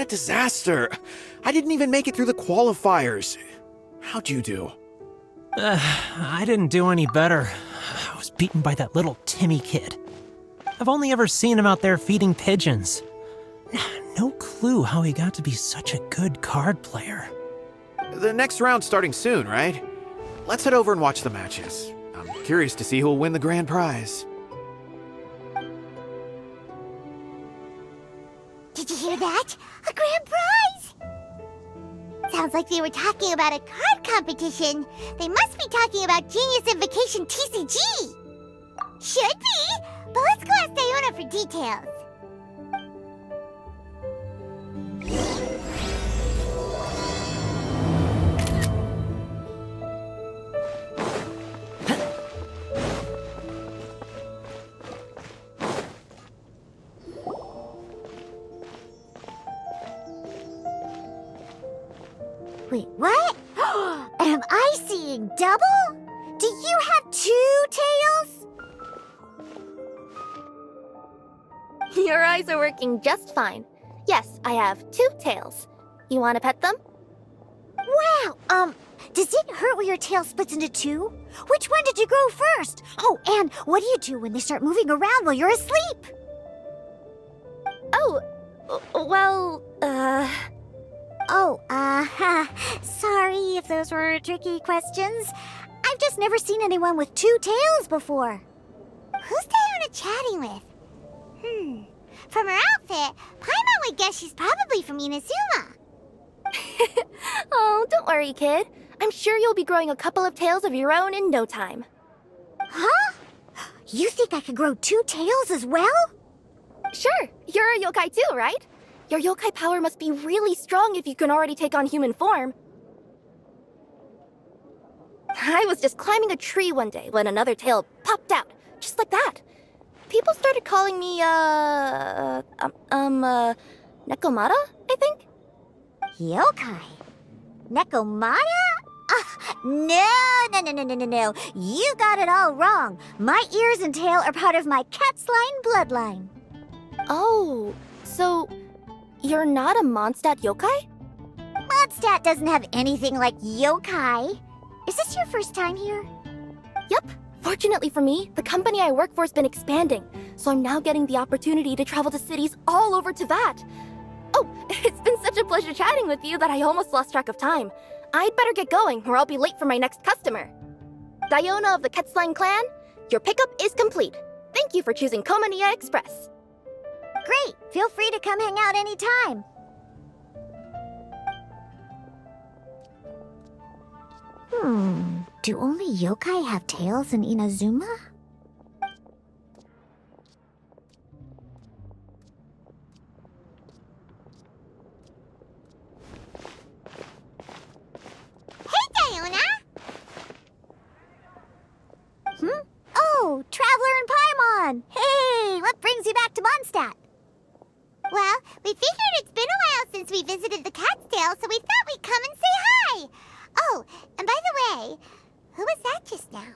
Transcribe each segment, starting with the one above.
a disaster. I didn't even make it through the qualifiers. How'd you do? I didn't do any better. I was beaten by that little Timmy kid. I've only ever seen him out there feeding pigeons. No clue how he got to be such a good card player. The next round's starting soon, right? Let's head over and watch the matches. I'm curious to see who'll win the grand prize. Did you hear that? A grand prize! Sounds like they were talking about a card competition. They must be talking about Genius Invocation TCG. Should be, but let's go ask Diona for details. Wait, what? Am I seeing double? Do you have 2 tails? Your eyes are working just fine. Yes, I have 2 tails. You want to pet them? Wow, does it hurt when your tail splits into 2? Which one did you grow first? Oh, and what do you do when they start moving around while you're asleep? Oh, well, sorry if those were tricky questions. I've just never seen anyone with 2 tails before. Who's Diona chatting with? From her outfit, Paimon would guess she's probably from Inazuma. Oh, don't worry, kid. I'm sure you'll be growing a couple of tails of your own in no time. Huh? You think I could grow 2 tails as well? Sure, you're a yokai too, right? Your yokai power must be really strong if you can already take on human form. I was just climbing a tree one day when another tail popped out, just like that. People started calling me, Nekomata, I think? Yokai? Nekomata? No. You got it all wrong. My ears and tail are part of my cat's line bloodline. Oh, so you're not a Mondstadt yokai? Mondstadt doesn't have anything like yokai. Is this your first time here? Yep. Fortunately for me, the company I work for has been expanding, so I'm now getting the opportunity to travel to cities all over Teyvat. Oh, it's been such a pleasure chatting with you that I almost lost track of time. I'd better get going, or I'll be late for my next customer. Diona of the Quetzline clan, your pickup is complete. Thank you for choosing Komania Express. Great! Feel free to come hang out anytime. Do only yokai have tails in Inazuma? Hey, Diona! Oh, Traveler and Paimon! Hey, what brings you back to Mondstadt? Well, we figured it's been a while since we visited the Cat's-tail, so we thought we'd come and say hi! Oh, and by the way, who was that just now?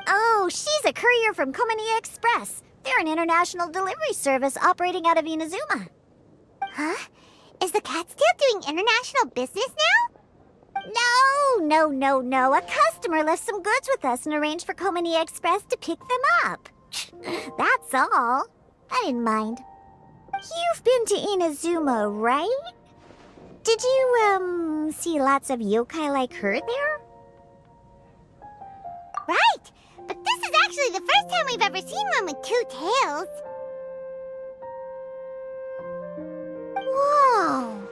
Oh, she's a courier from Komania Express. They're an international delivery service operating out of Inazuma. Huh? Is the Cat's-tail doing international business now? No. A customer left some goods with us and arranged for Komania Express to pick them up. That's all. I didn't mind. You've been to Inazuma, right? Did you, see lots of yokai like her there? Right! But this is actually the first time we've ever seen one with 2 tails. Whoa!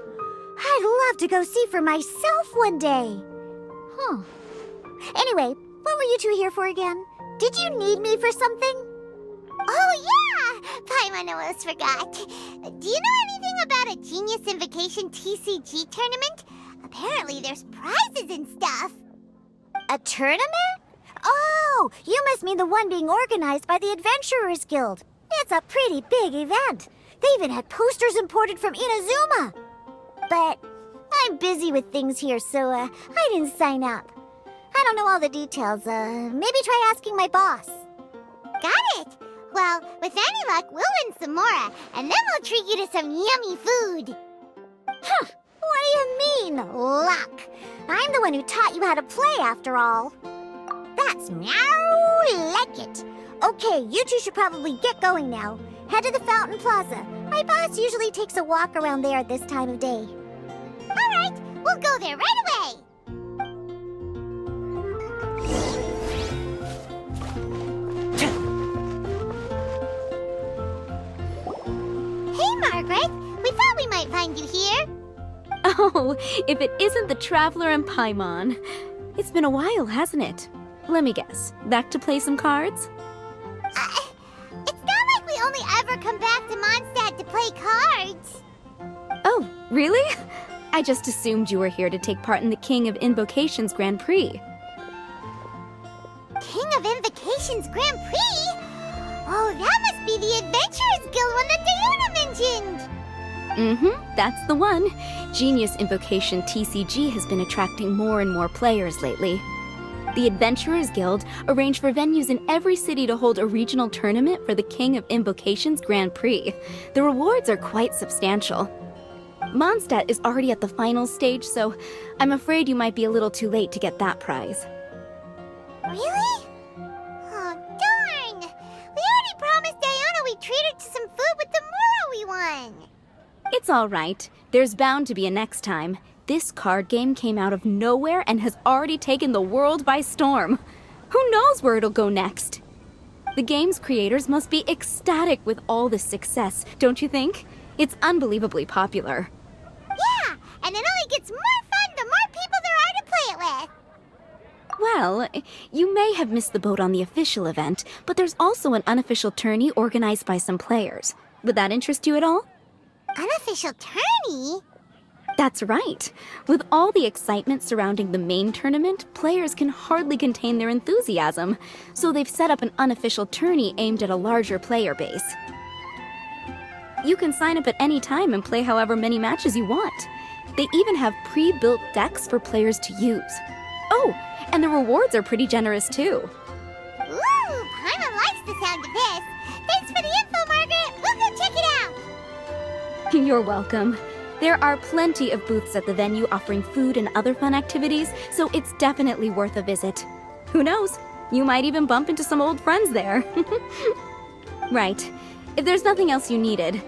I'd love to go see for myself one day. Huh. Anyway, what were you two here for again? Did you need me for something? Oh, yeah! Paimon almost forgot. Do you know anything about a Genius Invocation TCG tournament? Apparently there's prizes and stuff. A tournament? Oh, you must mean the one being organized by the Adventurers Guild. It's a pretty big event. They even had posters imported from Inazuma. But I'm busy with things here, so I didn't sign up. I don't know all the details. Maybe try asking my boss. Got it. Well, with any luck, we'll win some more, and then we'll treat you to some yummy food. Huh, what do you mean, luck? I'm the one who taught you how to play after all. That's meow like it. Okay, you two should probably get going now. Head to the Fountain Plaza. My boss usually takes a walk around there at this time of day. All right, we'll go there right away. Hey, Margaret. We thought we might find you here. Oh, if it isn't the Traveler and Paimon. It's been a while, hasn't it? Let me guess. Back to play some cards? It's not like we only ever come back to Mondstadt to play cards. Oh, really? I just assumed you were here to take part in the King of Invocations Grand Prix. King of Invocations Grand Prix? Oh, that must be the Adventurers Guild one that Diona mentioned. Mm-hmm, that's the one. Genius Invocation TCG has been attracting more and more players lately. The Adventurers Guild arranged for venues in every city to hold a regional tournament for the King of Invocations Grand Prix. The rewards are quite substantial. Mondstadt is already at the final stage, so I'm afraid you might be a little too late to get that prize. Really? Oh, darn! We already promised Diana we'd treat her to some food with the Moro we won. It's all right. There's bound to be a next time. This card game came out of nowhere and has already taken the world by storm. Who knows where it'll go next? The game's creators must be ecstatic with all this success, don't you think? It's unbelievably popular. Yeah, and it only gets more fun the more people there are to play it with. Well, you may have missed the boat on the official event, but there's also an unofficial tourney organized by some players. Would that interest you at all? Unofficial tourney? That's right. With all the excitement surrounding the main tournament, players can hardly contain their enthusiasm. So they've set up an unofficial tourney aimed at a larger player base. You can sign up at any time and play however many matches you want. They even have pre-built decks for players to use. Oh, and the rewards are pretty generous too. Ooh, Paimon likes the sound of this. Thanks for the info, Margaret. We'll go check it out. You're welcome. There are plenty of booths at the venue offering food and other fun activities, so it's definitely worth a visit. Who knows? You might even bump into some old friends there. Right. If there's nothing else you needed,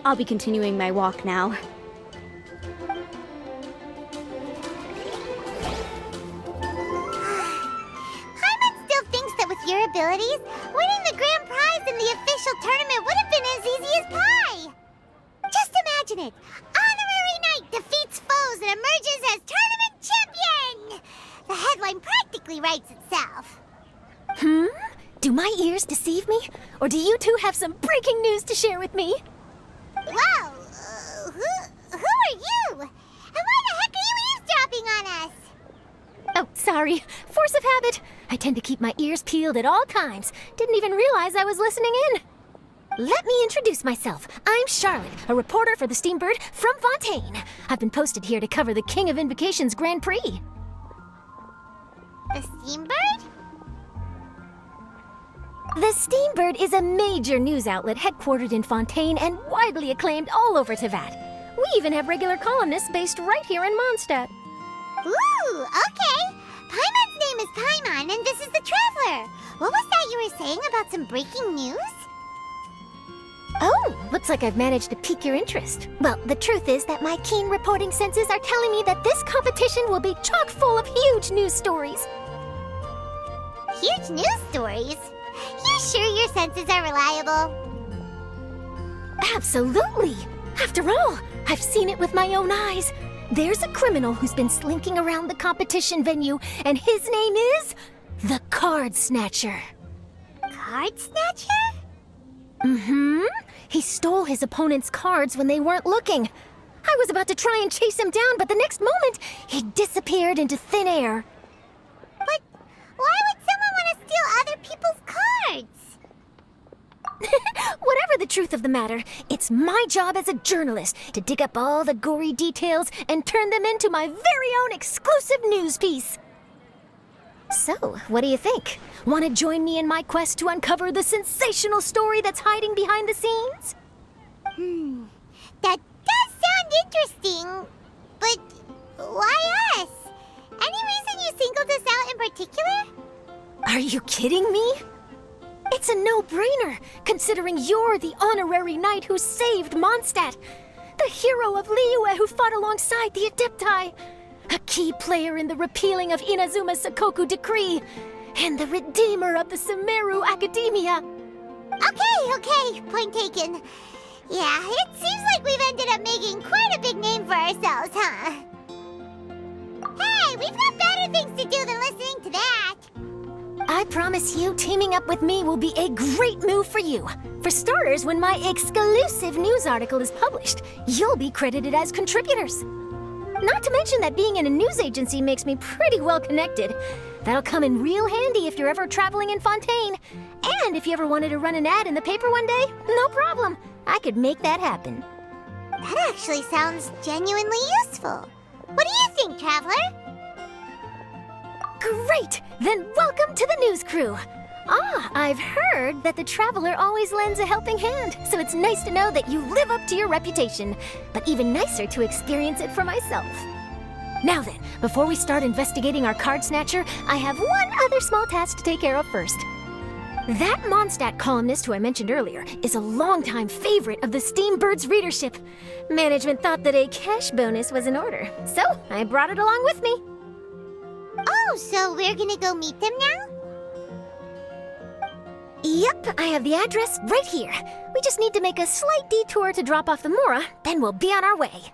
I'll be continuing my walk now. Paimon still thinks that with your abilities, winning the grand prize in the official tournament would have been as easy as pie. Just imagine it. Honorary Knight defeats foes and emerges as tournament champion! The headline practically writes itself. Do my ears deceive me? Or do you two have some breaking news to share with me? Whoa! Who are you? And why the heck are you eavesdropping on us? Oh, sorry. Force of habit. I tend to keep my ears peeled at all times. Didn't even realize I was listening in. Let me introduce myself. I'm Charlotte, a reporter for the Steambird from Fontaine. I've been posted here to cover the King of Invocations Grand Prix. The Steambird? The Steambird is a major news outlet headquartered in Fontaine and widely acclaimed all over Teyvat. We even have regular columnists based right here in Mondstadt. Ooh, okay. Paimon's name is Paimon, and this is the Traveler. What was that you were saying about some breaking news? Oh, looks like I've managed to pique your interest. Well, the truth is that my keen reporting senses are telling me that this competition will be chock full of huge news stories. Huge news stories? You sure your senses are reliable? Absolutely! After all, I've seen it with my own eyes. There's a criminal who's been slinking around the competition venue, and his name is the Card Snatcher. Card Snatcher? Mm-hmm. He stole his opponent's cards when they weren't looking. I was about to try and chase him down, but the next moment, he disappeared into thin air. But why would someone want to steal other people's cards? Whatever the truth of the matter, it's my job as a journalist to dig up all the gory details and turn them into my very own exclusive news piece. So, what do you think? Want to join me in my quest to uncover the sensational story that's hiding behind the scenes? That does sound interesting, but why us? Any reason you singled us out in particular? Are you kidding me? It's a no-brainer, considering you're the honorary knight who saved Mondstadt, the hero of Liyue who fought alongside the Adepti, a key player in the repealing of Inazuma's Sakoku decree, and the redeemer of the Sumeru Academia. Okay, point taken. Yeah, it seems like we've ended up making quite a big name for ourselves, huh? Hey, we've got better things to do than listening to that. I promise you, teaming up with me will be a great move for you. For starters, when my exclusive news article is published, you'll be credited as contributors. Not to mention that being in a news agency makes me pretty well connected. That'll come in real handy if you're ever traveling in Fontaine. And if you ever wanted to run an ad in the paper one day, no problem. I could make that happen. That actually sounds genuinely useful. What do you think, Traveler? Great! Then welcome to the news crew. I've heard that the Traveler always lends a helping hand, so it's nice to know that you live up to your reputation, but even nicer to experience it for myself. Now then, before we start investigating our card snatcher, I have one other small task to take care of first. That Mondstadt columnist who I mentioned earlier is a longtime favorite of the Steambird's readership. Management thought that a cash bonus was in order, so I brought it along with me. Oh, so we're gonna go meet them now? Yep, I have the address right here. We just need to make a slight detour to drop off the Mora, then we'll be on our way.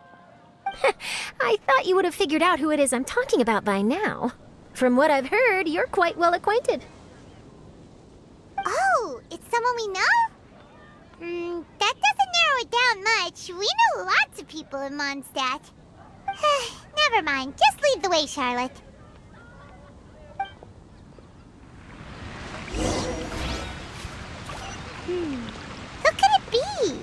I thought you would have figured out who it is I'm talking about by now. From what I've heard, you're quite well acquainted. Oh, it's someone we know? That doesn't narrow it down much. We know lots of people in Mondstadt. Never mind, just lead the way, Charlotte. Who could it be?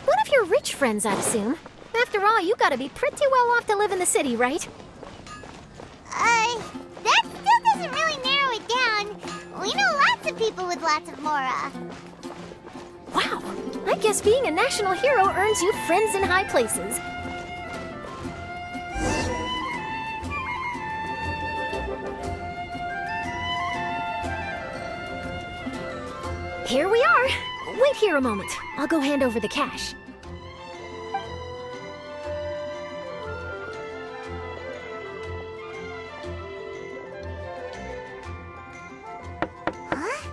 One of your rich friends, I'd assume. After all, you gotta be pretty well off to live in the city, right? That still doesn't really narrow it down. We know lots of people with lots of Mora. Wow, I guess being a national hero earns you friends in high places. Here we are. Wait here a moment. I'll go hand over the cash. Huh?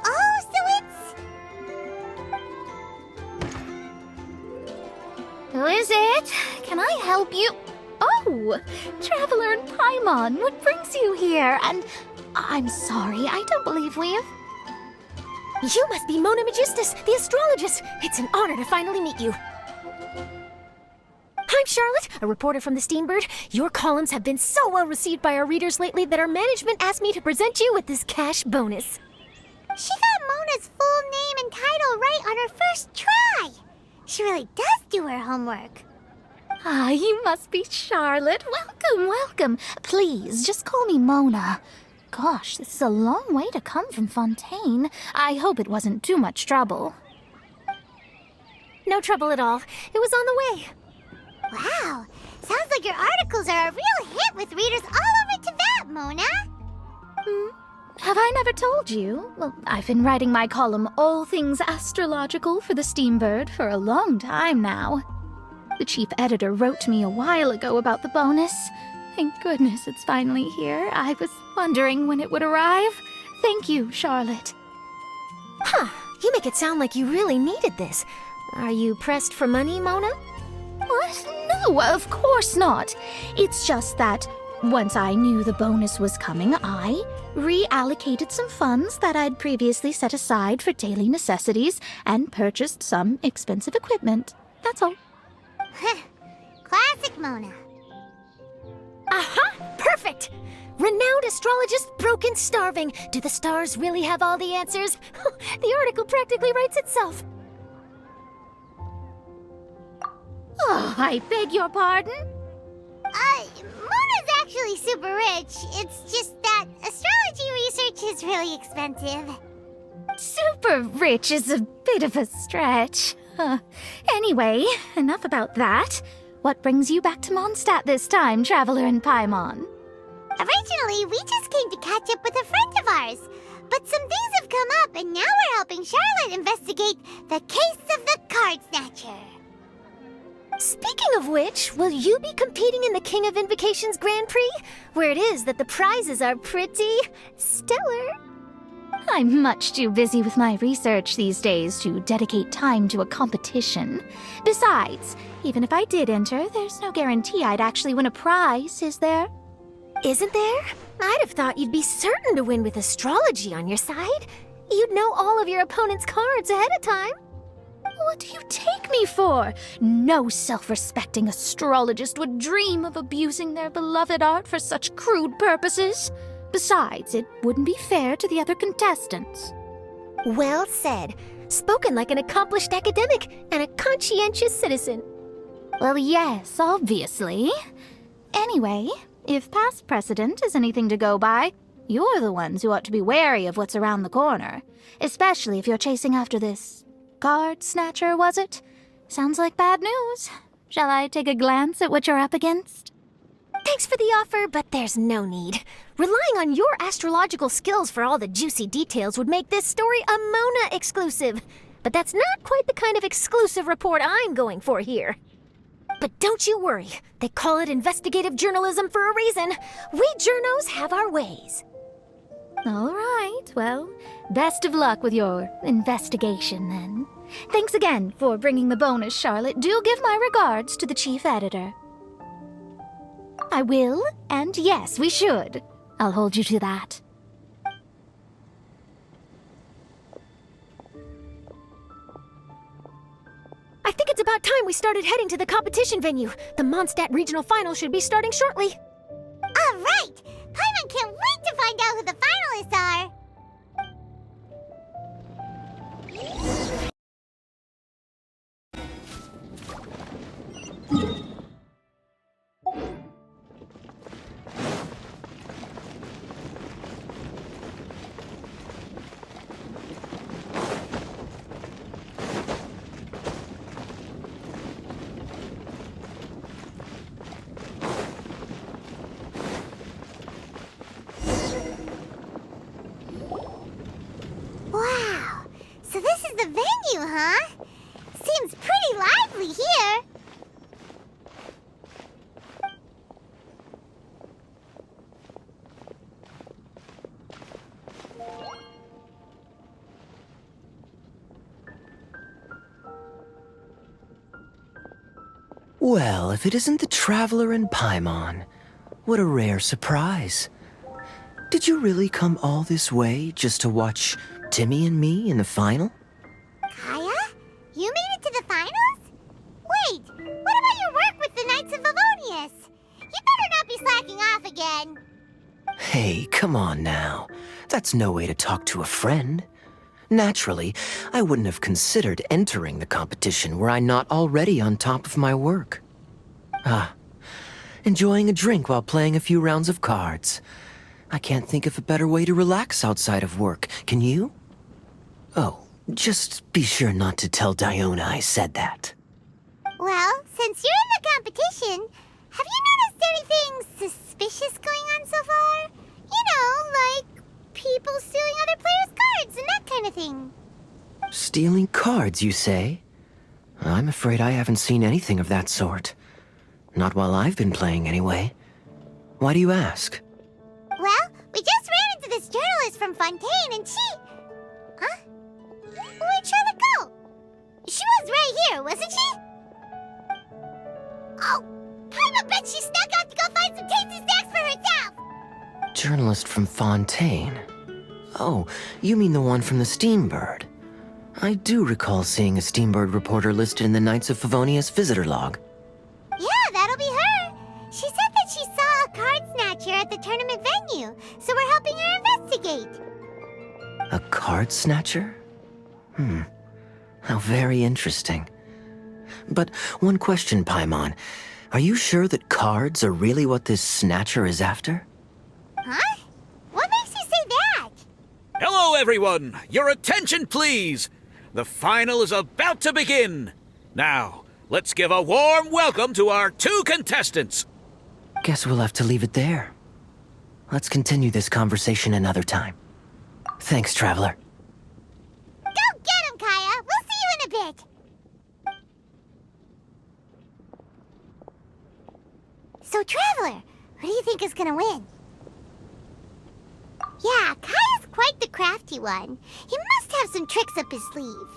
Oh, so it's... Who is it? Can I help you? Oh, Traveler and Paimon, what brings you here? And I'm sorry, I don't believe we've... You must be Mona Magistus, the astrologist. It's an honor to finally meet you. I'm Charlotte, a reporter from the Steambird. Your columns have been so well received by our readers lately that our management asked me to present you with this cash bonus. She got Mona's full name and title right on her first try. She really does do her homework. Ah, you must be Charlotte. Welcome, welcome. Please, just call me Mona. Gosh, this is a long way to come from Fontaine. I hope it wasn't too much trouble. No trouble at all. It was on the way. Wow, sounds like your articles are a real hit with readers all over Teyvat, Mona. Have I never told you? Well, I've been writing my column All Things Astrological for the Steambird for a long time now. The chief editor wrote me a while ago about the bonus. Thank goodness it's finally here. I was wondering when it would arrive. Thank you, Charlotte. Huh, you make it sound like you really needed this. Are you pressed for money, Mona? What? No, of course not. It's just that once I knew the bonus was coming, I reallocated some funds that I'd previously set aside for daily necessities and purchased some expensive equipment. That's all. Classic Mona. Aha! Perfect! Renowned astrologist broken starving. Do the stars really have all the answers? The article practically writes itself. Oh, I beg your pardon? Mona's actually super rich. It's just that astrology research is really expensive. Super rich is a bit of a stretch. Anyway, enough about that. What brings you back to Mondstadt this time, Traveler in Paimon? Originally, we just came to catch up with a friend of ours. But some things have come up, and now we're helping Charlotte investigate the case of the Card Snatcher. Speaking of which, will you be competing in the King of Invocations Grand Prix? Where it is that the prizes are pretty stellar. I'm much too busy with my research these days to dedicate time to a competition. Besides, even if I did enter, there's no guarantee I'd actually win a prize, is there? Isn't there? I'd have thought you'd be certain to win with astrology on your side. You'd know all of your opponent's cards ahead of time. What do you take me for? No self-respecting astrologist would dream of abusing their beloved art for such crude purposes. Besides, it wouldn't be fair to the other contestants. Well said. Spoken like an accomplished academic and a conscientious citizen. Well, yes, obviously. Anyway, if past precedent is anything to go by, you're the ones who ought to be wary of what's around the corner. Especially if you're chasing after this Card Snatcher, was it? Sounds like bad news. Shall I take a glance at what you're up against? Thanks for the offer, but there's no need. Relying on your astrological skills for all the juicy details would make this story a Mona exclusive. But that's not quite the kind of exclusive report I'm going for here. But don't you worry. They call it investigative journalism for a reason. We journos have our ways. All right, well, best of luck with your investigation, then. Thanks again for bringing the bonus, Charlotte. Do give my regards to the chief editor. I will, and yes, we should. I'll hold you to that. I think it's about time we started heading to the competition venue. The Mondstadt Regional Final should be starting shortly. All right! Paimon can't wait to find out who the finalists are! Wow! So this is the venue, huh? Seems pretty lively here. Well, if it isn't the Traveler in Paimon, what a rare surprise. Did you really come all this way just to watch Timmy and me in the final? Kaya? You made it to the finals? Wait, what about your work with the Knights of Favonius? You better not be slacking off again. Hey, come on now. That's no way to talk to a friend. Naturally, I wouldn't have considered entering the competition were I not already on top of my work. Enjoying a drink while playing a few rounds of cards. I can't think of a better way to relax outside of work, can you? Oh, just be sure not to tell Diona I said that. Well, since you're in the competition, have you noticed anything suspicious going on so far? You know, like people stealing other players' cards and that kind of thing. Stealing cards, you say? I'm afraid I haven't seen anything of that sort. Not while I've been playing, anyway. Why do you ask? Well, we just ran into this journalist from Fontaine and she... Huh? Where'd Charlotte go? She was right here, wasn't she? Oh, I bet she snuck out to go find some tasty snacks for herself! Journalist from Fontaine. Oh, you mean the one from the Steambird. I do recall seeing a Steambird reporter listed in the Knights of Favonius visitor log. Yeah, that'll be her. She said that she saw a card snatcher at the tournament venue, so we're helping her investigate. A card snatcher? How very interesting. But one question, Paimon. Are you sure that cards are really what this snatcher is after? Huh? What makes you say that? Hello, everyone! Your attention, please! The final is about to begin. Now, let's give a warm welcome to our 2 contestants. Guess we'll have to leave it there. Let's continue this conversation another time. Thanks, Traveler. Go get him, Kaya! We'll see you in a bit! So, Traveler, who do you think is gonna win? Yeah, Kaya's quite the crafty one. He must have some tricks up his sleeve.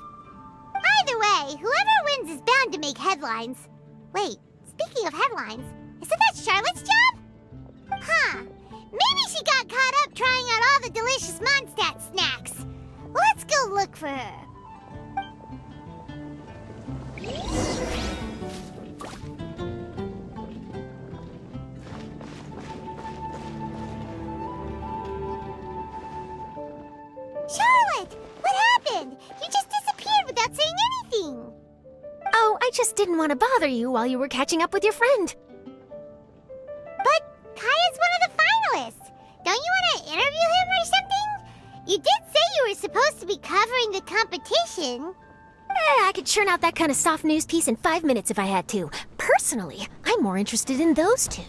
Either way, whoever wins is bound to make headlines. Wait, speaking of headlines, isn't that Charlotte's job? Huh. Maybe she got caught up trying out all the delicious Mondstadt snacks. Let's go look for her. Charlotte! What happened? You just disappeared without saying anything. Oh, I just didn't want to bother you while you were catching up with your friend. But Kaya's one of the finalists. Don't you want to interview him or something? You did say you were supposed to be covering the competition. I could churn out that kind of soft news piece in 5 minutes if I had to. Personally, I'm more interested in those 2.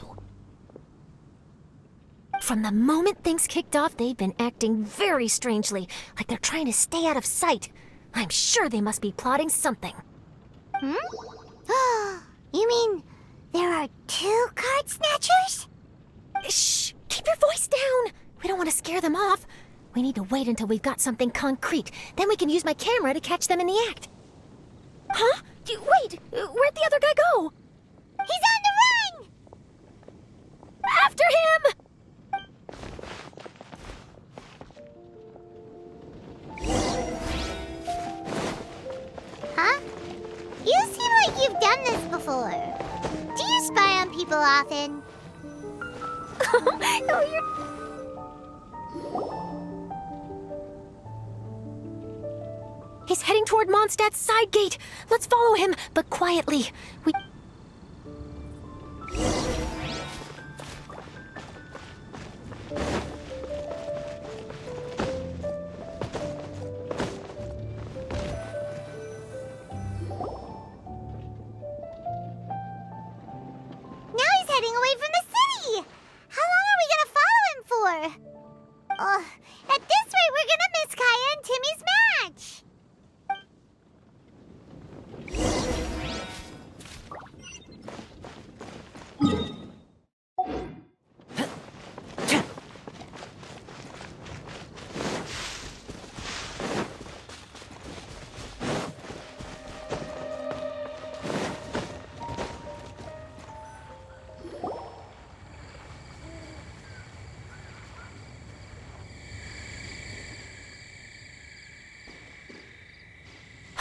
From the moment things kicked off, they've been acting very strangely, like they're trying to stay out of sight. I'm sure they must be plotting something. You mean there are 2 card snatchers? Shh! Keep your voice down! We don't want to scare them off. We need to wait until we've got something concrete. Then we can use my camera to catch them in the act. Huh? Wait! Where'd the other guy go? He's on the run! After him! Huh? You seem like you've done this before. Do you spy on people often? Oh, you're... He's heading toward Mondstadt's side gate. Let's follow him, but quietly. Now he's heading away from the city! How long are we gonna follow him for? At this rate, we're gonna miss Kaya and Timmy's match!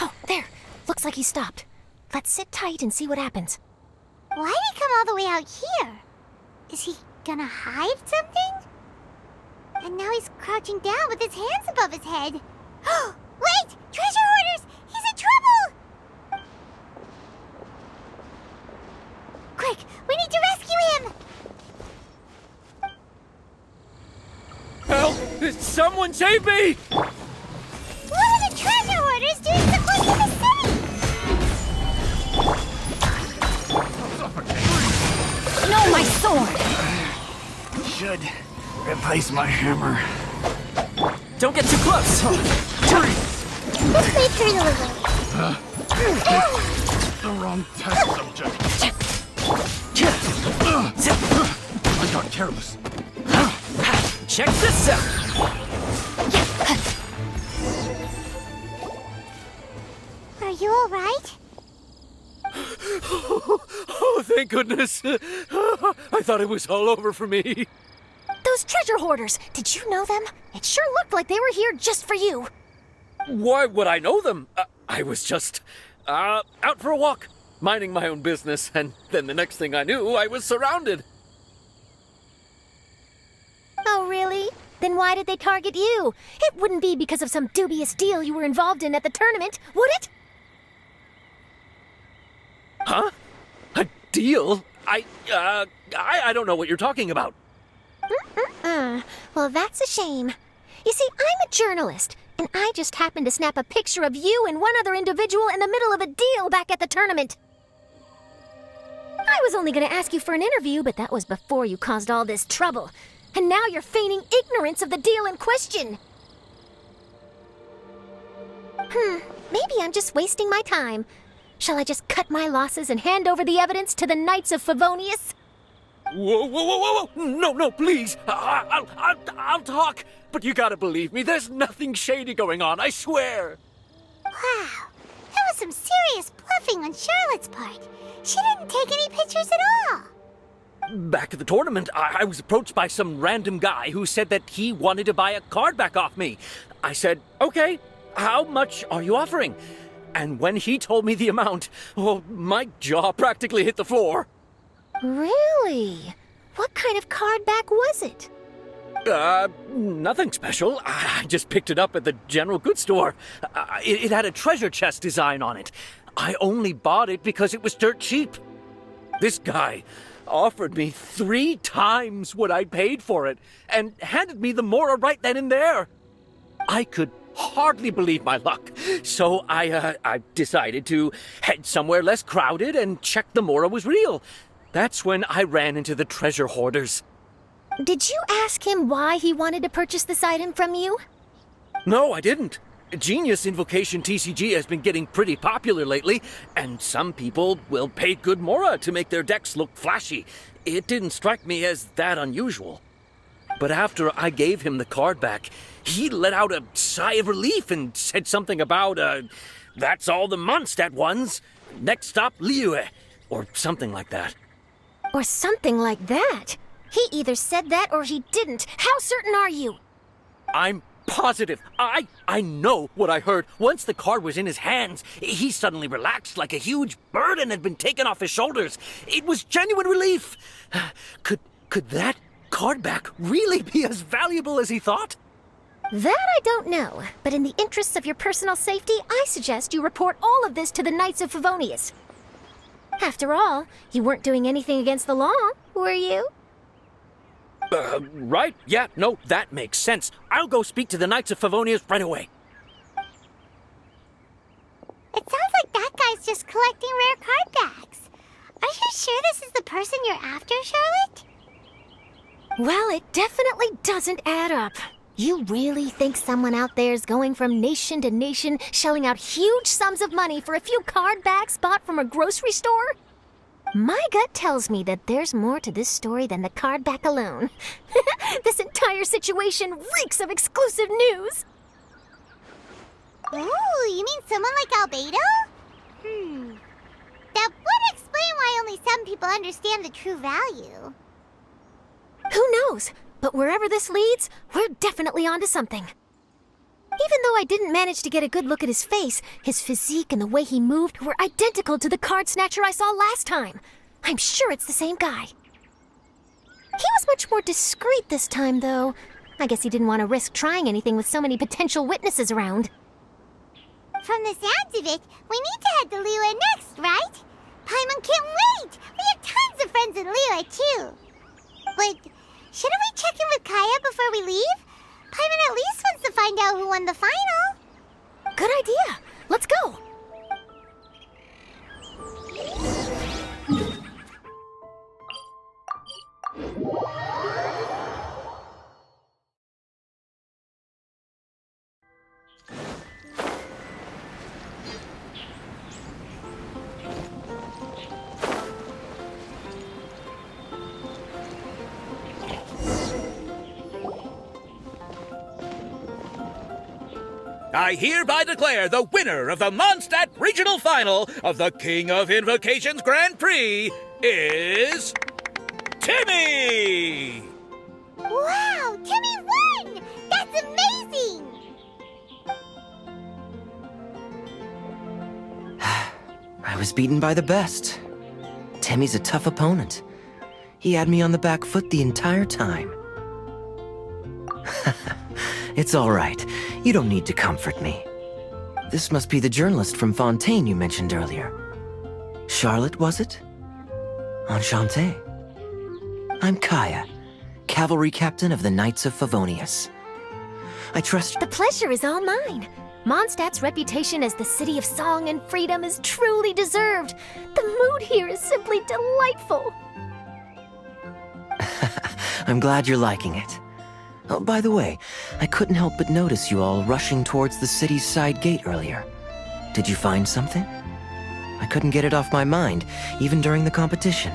Oh, there. Looks like he stopped. Let's sit tight and see what happens. Why'd he come all the way out here? Is he gonna hide something? And now he's crouching down with his hands above his head. Wait! Treasure hoarders! He's in trouble! Quick! We need to rescue him! Help! Someone save me! What are the treasure hoarders doing so close to the city? No, my sword! Should replace my hammer. Don't get too close! This may turn a little. The wrong test subject. I got careless. Check this out! Are you alright? Oh, thank goodness! I thought it was all over for me. Those treasure hoarders, did you know them? It sure looked like they were here just for you. Why would I know them? I was just out for a walk, minding my own business, and then the next thing I knew, I was surrounded. Oh, really? Then why did they target you? It wouldn't be because of some dubious deal you were involved in at the tournament, would it? Huh? A deal? I don't know what you're talking about. Well, that's a shame. You see, I'm a journalist, And I just happened to snap a picture of you and one other individual in the middle of a deal back at the tournament. I was only going to ask you for an interview, but that was before you caused all this trouble. And now you're feigning ignorance of the deal in question. Maybe I'm just wasting my time. Shall I just cut my losses and hand over the evidence to the Knights of Favonius? Whoa, whoa, whoa, whoa, whoa! No, no, please! I'll talk! But you gotta believe me, there's nothing shady going on, I swear! Wow, that was some serious bluffing on Charlotte's part. She didn't take any pictures at all. Back at the tournament, I was approached by some random guy who said that he wanted to buy a card back off me. I said, okay, how much are you offering? And when he told me the amount, oh, my jaw practically hit the floor. Really? What kind of card back was it? Nothing special. I just picked it up at the general goods store. It had a treasure chest design on it. I only bought it because it was dirt cheap. This guy offered me 3 times what I paid for it and handed me the Mora right then and there. I could hardly believe my luck, so I decided to head somewhere less crowded and check the Mora was real. That's when I ran into the treasure hoarders. Did you ask him why he wanted to purchase this item from you? No, I didn't. Genius Invocation TCG has been getting pretty popular lately, and some people will pay good Mora to make their decks look flashy. It didn't strike me as that unusual. But after I gave him the card back, he let out a sigh of relief and said something about, that's all the Mondstadt ones. Next stop, Liyue, or something like that. Or something like that? He either said that or he didn't. How certain are you? I'm positive. I know what I heard. Once the card was in his hands, he suddenly relaxed like a huge burden had been taken off his shoulders. It was genuine relief. Could that card back really be as valuable as he thought? That I don't know, but in the interests of your personal safety, I suggest you report all of this to the Knights of Favonius. After all, you weren't doing anything against the law, were you? Right? Yeah, no, that makes sense. I'll go speak to the Knights of Favonius right away. It sounds like that guy's just collecting rare card backs. Are you sure this is the person you're after, Charlotte? Well, it definitely doesn't add up. You really think someone out there is going from nation to nation, shelling out huge sums of money for a few card backs bought from a grocery store? My gut tells me that there's more to this story than the card back alone. This entire situation reeks of exclusive news! Ooh, you mean someone like Albedo? That would explain why only some people understand the true value. Who knows? But wherever this leads, we're definitely onto something. Even though I didn't manage to get a good look at his face, his physique and the way he moved were identical to the card snatcher I saw last time. I'm sure it's the same guy. He was much more discreet this time, though. I guess he didn't want to risk trying anything with so many potential witnesses around. From the sounds of it, we need to head to Liyue next, right? Paimon can't wait! We have tons of friends in Liyue, too. But shouldn't we check in with Kaya before we leave? Paimon at least wants to find out who won the final. Good idea. Let's go. I hereby declare the winner of the Mondstadt Regional Final of the King of Invocations Grand Prix is Timmy! Wow, Timmy won! That's amazing! I was beaten by the best. Timmy's a tough opponent. He had me on the back foot the entire time. It's all right. You don't need to comfort me. This must be the journalist from Fontaine you mentioned earlier. Charlotte, was it? Enchanté. I'm Kaya, cavalry captain of the Knights of Favonius. I trust... The pleasure is all mine. Mondstadt's reputation as the city of song and freedom is truly deserved. The mood here is simply delightful. I'm glad you're liking it. Oh, by the way, I couldn't help but notice you all rushing towards the city's side gate earlier. Did you find something? I couldn't get it off my mind, even during the competition.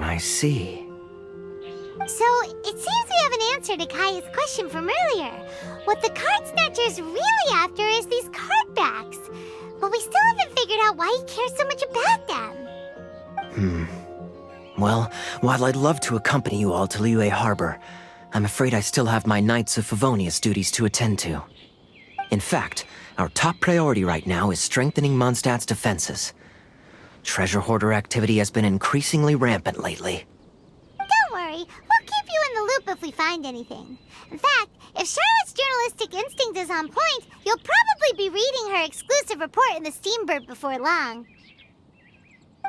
I see. So, it seems we have an answer to Kaya's question from earlier. What the card snatcher's really after is these card backs. But we still haven't figured out why he cares so much about them. Well, while I'd love to accompany you all to Liyue Harbor, I'm afraid I still have my Knights of Favonius duties to attend to. In fact, our top priority right now is strengthening Mondstadt's defenses. Treasure hoarder activity has been increasingly rampant lately. Don't worry, we'll keep you in the loop if we find anything. In fact, if Charlotte's journalistic instinct is on point, you'll probably be reading her exclusive report in the Steambird before long.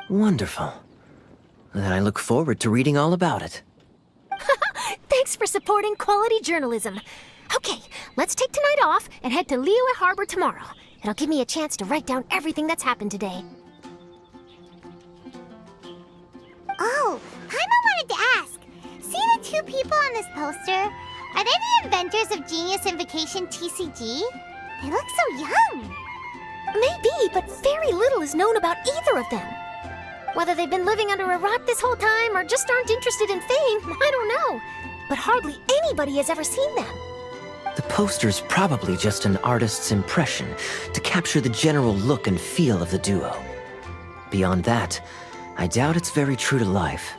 Wonderful. Then I look forward to reading all about it. Thanks for supporting quality journalism. Okay, let's take tonight off and head to Liyue Harbor tomorrow. It'll give me a chance to write down everything that's happened today. Oh, Paimon wanted to ask. See the two people on this poster? Are they the inventors of Genius Invocation TCG? They look so young. Maybe, but very little is known about either of them. Whether they've been living under a rock this whole time or just aren't interested in fame, I don't know. But hardly anybody has ever seen them. The poster's probably just an artist's impression to capture the general look and feel of the duo. Beyond that, I doubt it's very true to life.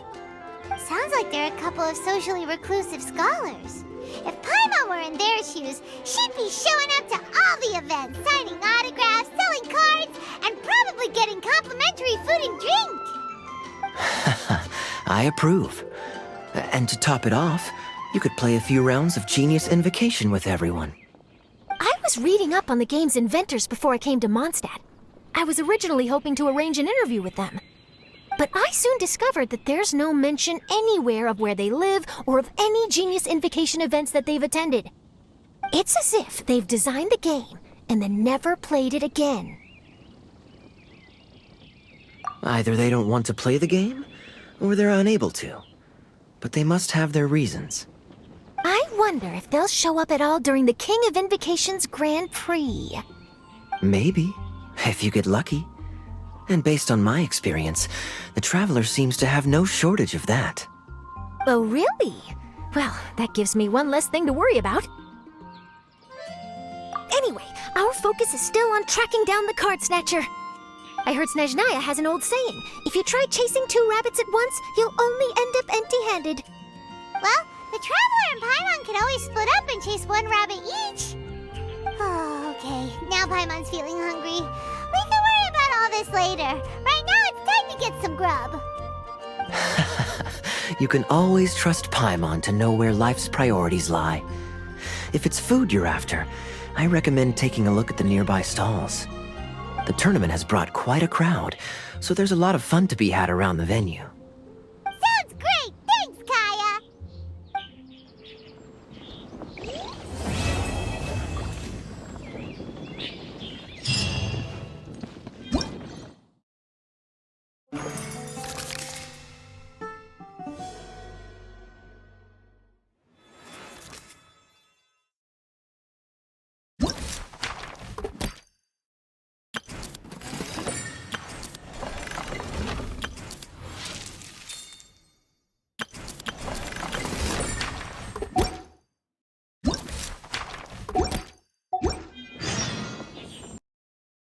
Sounds like they're a couple of socially reclusive scholars. If Paimon were in their shoes, she'd be showing up to all the events, signing autographs, selling cards, and probably getting complimentary food and drink. I approve. And to top it off, you could play a few rounds of Genius Invocation with everyone. I was reading up on the game's inventors before I came to Mondstadt. I was originally hoping to arrange an interview with them. But I soon discovered that there's no mention anywhere of where they live or of any Genius Invocation events that they've attended. It's as if they've designed the game and then never played it again. Either they don't want to play the game, or they're unable to. But they must have their reasons. I wonder if they'll show up at all during the King of Invocation's Grand Prix. Maybe, if you get lucky. And based on my experience, the Traveler seems to have no shortage of that. Oh, really? Well, that gives me one less thing to worry about. Anyway, our focus is still on tracking down the card snatcher. I heard Snezhnaya has an old saying, if you try chasing two rabbits at once, you'll only end up empty-handed. Well, the Traveler and Paimon can always split up and chase one rabbit each. Oh, okay. Now Paimon's feeling hungry. We can worry about all this later. Right now, it's time to get some grub. You can always trust Paimon to know where life's priorities lie. If it's food you're after, I recommend taking a look at the nearby stalls. The tournament has brought quite a crowd, so there's a lot of fun to be had around the venue.